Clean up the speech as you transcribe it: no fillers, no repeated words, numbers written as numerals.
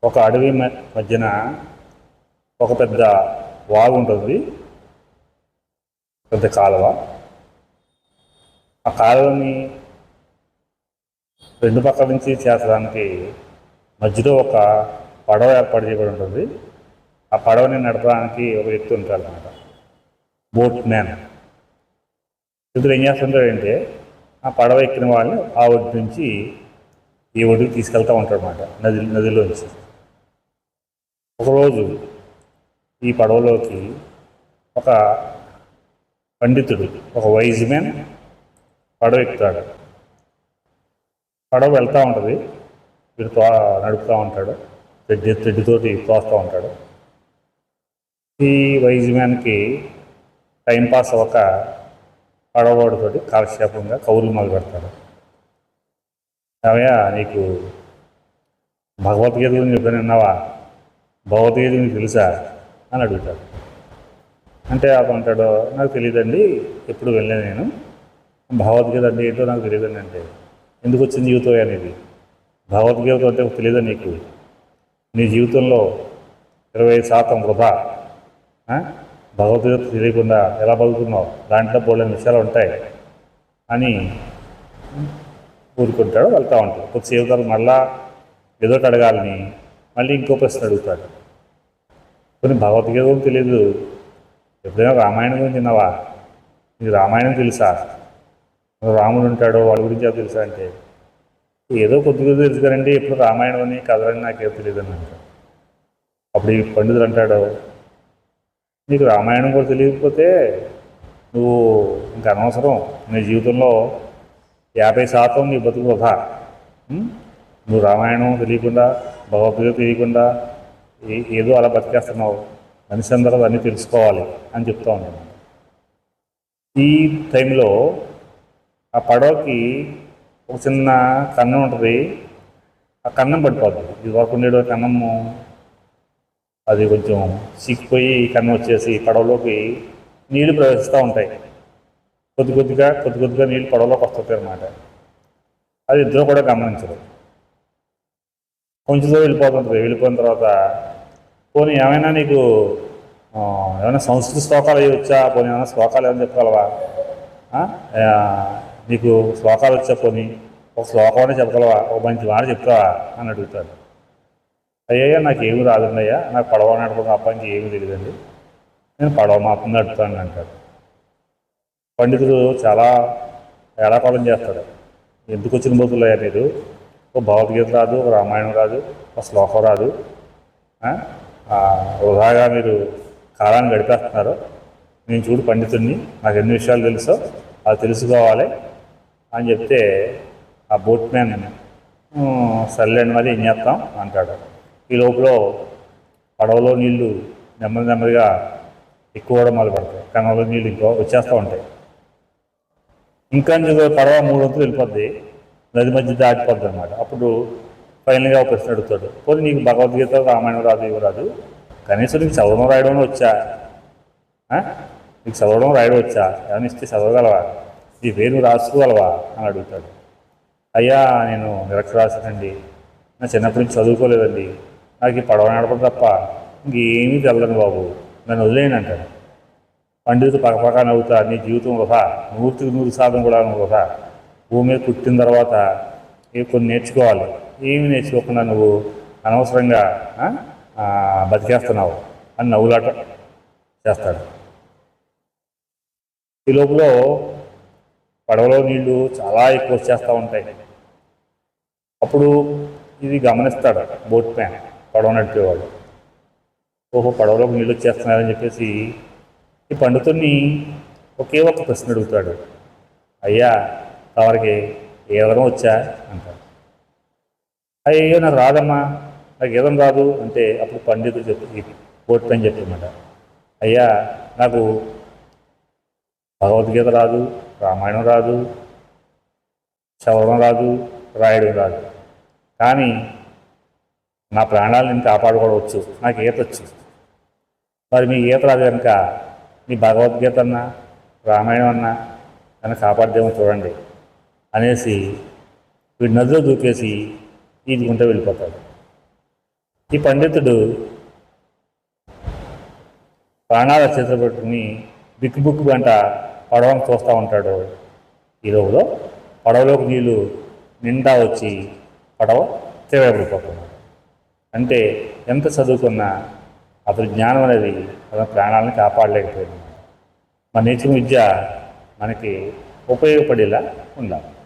ఒక అడవి మధ్యన ఒక పెద్ద వాగు ఉంటుంది, పెద్ద కాలువ. ఆ కాలువని రెండు పక్కల నుంచి చేర్చడానికి మధ్యలో ఒక పడవ ఏర్పాటు చేయబడి ఉంటుంది. ఆ పడవని నడపడానికి ఒక వ్యక్తి ఉంటాడు అన్నమాట, బోట్ మ్యాన్. ఇప్పుడు ఏం చేస్తుంటాడంటే ఆ పడవ ఎక్కిన వాళ్ళని ఆ ఒడ్డు నుంచి ఈ ఒడ్డుకి తీసుకెళ్తూ ఉంటాడు అన్నమాట, నదిలోంచి. ఒకరోజు ఈ పడవలోకి ఒక పండితుడు, ఒక వైజ్ మ్యాన్ పడవ ఎక్కుతాడు. పడవ వెళ్తూ ఉంటుంది, వీడు నడుపుతూ ఉంటాడు, తెడ్డుతోటి తోస్తూ ఉంటాడు. ఈ వైజ్ మ్యాన్కి టైంపాస్ అవ్వక పడవవాడితోటి కాలక్షేపంగా కౌరులు మొదలు పెడతాడు. ఏమయ్యా, నీకు భగవద్గీత గురించి ఎప్పుడైనా విన్నావా? భగవద్గీత నీకు తెలుసా అని అడుగుతాడు. అంటే అతను అంటాడు, నాకు తెలియదండి, ఎప్పుడు వెళ్ళాను నేను. భగవద్గీత అంటే ఏంటో నాకు తెలియదండి. అంటే ఎందుకు వచ్చిన జీవితం అనేది? భగవద్గీత అంటే తెలియదా నీకు? నీ జీవితంలో 25% వృధా. భగవద్గీత తెలియకుండా ఎలా బతుకుతున్నావు? దాంట్లో పోలేని విషయాలు ఉంటాయి అని ఊరుకుంటాడు, వెళ్తూ ఉంటాడు. కొద్దిసేపు మళ్ళా ఏదో అడగాలని మళ్ళీ ఇంకో ప్రశ్న అడుగుతాడు. కొన్ని భగవద్గీత గురించి తెలియదు, ఎప్పుడైనా రామాయణం గురించి విన్నావా? నీకు రామాయణం తెలుసా? రాముడు ఉంటాడో వాళ్ళ గురించి అది తెలుసా? అంటే ఏదో కొద్దిగా తెలుసు కదండి, ఎప్పుడు రామాయణం అని కథలని నాకేం తెలియదు అని అంటాడు. అప్పుడు ఈ పండితుడు అంటాడు, నీకు రామాయణం కూడా తెలియకపోతే నువ్వు ఇంకా అనవసరం, నీ జీవితంలో 50% నీ బతుకు వృధా. నువ్వు రామాయణం తెలియకుండా, భగవద్గీత తెలియకుండా ఏదో అలా బతికేస్తున్నావు. మనిషి అందరూ అన్నీ తెలుసుకోవాలి అని చెప్తా ఉన్నాను. ఈ టైంలో ఆ పడవకి ఒక చిన్న కన్నం ఉంటుంది, ఆ కన్నం పడిపోతుంది. ఇది వరకు ఉండేది కన్నము, అది కొంచెం సిక్కిపోయి కన్నం వచ్చేసి పడవలోకి నీళ్లు ప్రవేశిస్తూ ఉంటాయి. కొద్ది కొద్దిగా నీళ్ళు పడవలోకి వస్తుంటాయి అన్నమాట. అది ఇద్దరు కూడా గమనించరు. కొంచెం వెళ్ళిపోతుంటుంది. వెళ్ళిపోయిన తర్వాత, పోనీ ఏమైనా నీకు ఏమైనా సంస్కృత శ్లోకాలు అవి వచ్చా? పోనీ ఏమైనా శ్లోకాలు ఏమైనా చెప్పగలవా? నీకు శ్లోకాలు వచ్చా? పోనీ ఒక శ్లోకం అనే చెప్పగలవా? ఒక మంచి మాట చెప్తావా అని అడుగుతాడు. అయ్యా, నాకు ఏమి రాదండి అయ్యా, నాకు పడవ నడపడం అప్పటికి ఏమీ తెలియదండి, నేను పడవ మాత్రం నడుపుతాను అంటాడు. పండితుడు చాలా ఏడాకాలం చేస్తాడు. ఎందుకు వచ్చిన బతులయ్యా మీరు? ఒక భగవద్గీత రాదు, ఒక రామాయణం రాదు, ఒక శ్లోకం రాదు, వృధాగా మీరు కాలాన్ని గడిపేస్తున్నారు. నేను చూడు పండితుడిని, నాకు ఎన్ని విషయాలు తెలుసో అది తెలుసుకోవాలి అని చెప్తే ఆ బోట్ మ్యాన్ సర్లేండి మరి ఏం చేస్తాం అంటాడు. ఈ లోపల పడవలో నీళ్లు నెమ్మదిగా ఎక్కువ మొదలు పడతాయి. కన్నంలో నీళ్ళు ఇంకో వచ్చేస్తూ ఉంటాయి. ఇంకా పడవ 3 వంతులు వెళ్ళిపోద్ది, నది మధ్య దాటిపోద్ది అనమాట. అప్పుడు ఫైనల్గా ఒక ప్రశ్న అడుగుతాడు, పోనీ నీకు భగవద్గీత రామాయణం రాదు, ఇవి రాదు, కనీసం నీకు చదవడం రాయడం వచ్చా? నీకు చదవడం రాయడం వచ్చా? ఏమైనా ఇస్తే చదవగలవా? నీ పేరు రాసుకోగలవా అని అడుగుతాడు. అయ్యా, నేను నిరక్షరాస్యనండి, నా చిన్నప్పటి నుంచి చదువుకోలేదండి, నాకు ఈ పడవ నడపడం తప్ప ఇంకేమీ తెల్లని బాబు, నన్ను వదిలేయని అంటాడు. పండితుడు పక్కపక్క నవ్వుతా, నీ జీవితం వృధా, 100% కూడా వృధా. భూమి మీద పుట్టిన తర్వాత కొన్ని నేర్చుకోవాలి, ఏమి నేర్చుకోకుండా నువ్వు అనవసరంగా బతికేస్తున్నావు అని నవ్వులాట చేస్తాడు. ఈ లోపల పడవలో నీళ్లు చాలా ఎక్కువ వచ్చేస్తూ ఉంటాయి. అప్పుడు ఇది గమనిస్తాడు బోట్ మ్యాన్, పడవ నడిపేవాడు. ఓహో, పడవలోకి నీళ్ళు వచ్చేస్తున్నారని చెప్పేసి ఈ పండితుడిని ఒకే ఒక ప్రశ్న అడుగుతాడు. అయ్యా, తమరికి ఏదైనా వచ్చా అంటాడు. అయ్యో, నాకు రాదమ్మా, నాకు ఏదైనా రాదు అంటే అప్పుడు పండితుడు చెప్పి బోట్ మ్యాన్ చెప్పమాట, అయ్యా, నాకు భగవద్గీత రాదు, రామాయణం రాదు, చదవడం రాదు, రాయడం రాదు, కానీ నా ప్రాణాలను కాపాడుకోవచ్చు, నాకు ఈత వచ్చు. మరి మీ ఈత రాదు కనుక మీ భగవద్గీత అన్నా రామాయణం అన్నా నన్ను కాపాడదేమో చూడండి అనేసి వీడి నదిలో దూకేసి ఈదుకుంటూ వెళ్ళిపోతాడు. ఈ పండితుడు ప్రాణాల చేతులు పెట్టుకుని బిక్కు వెంట పడవను చూస్తూ ఉంటాడు. ఈ రోజులో పడవలోకి నీళ్ళు నిండా వచ్చి పడవ తిరగబడిపోతున్నాడు. అంటే ఎంత చదువుకున్నా అతని జ్ఞానం అనేది అతని ప్రాణాలను కాపాడలేకపోయింది. మన నేర్చుకున్న విద్య మనకి ఉపయోగపడేలా ఉండాలి.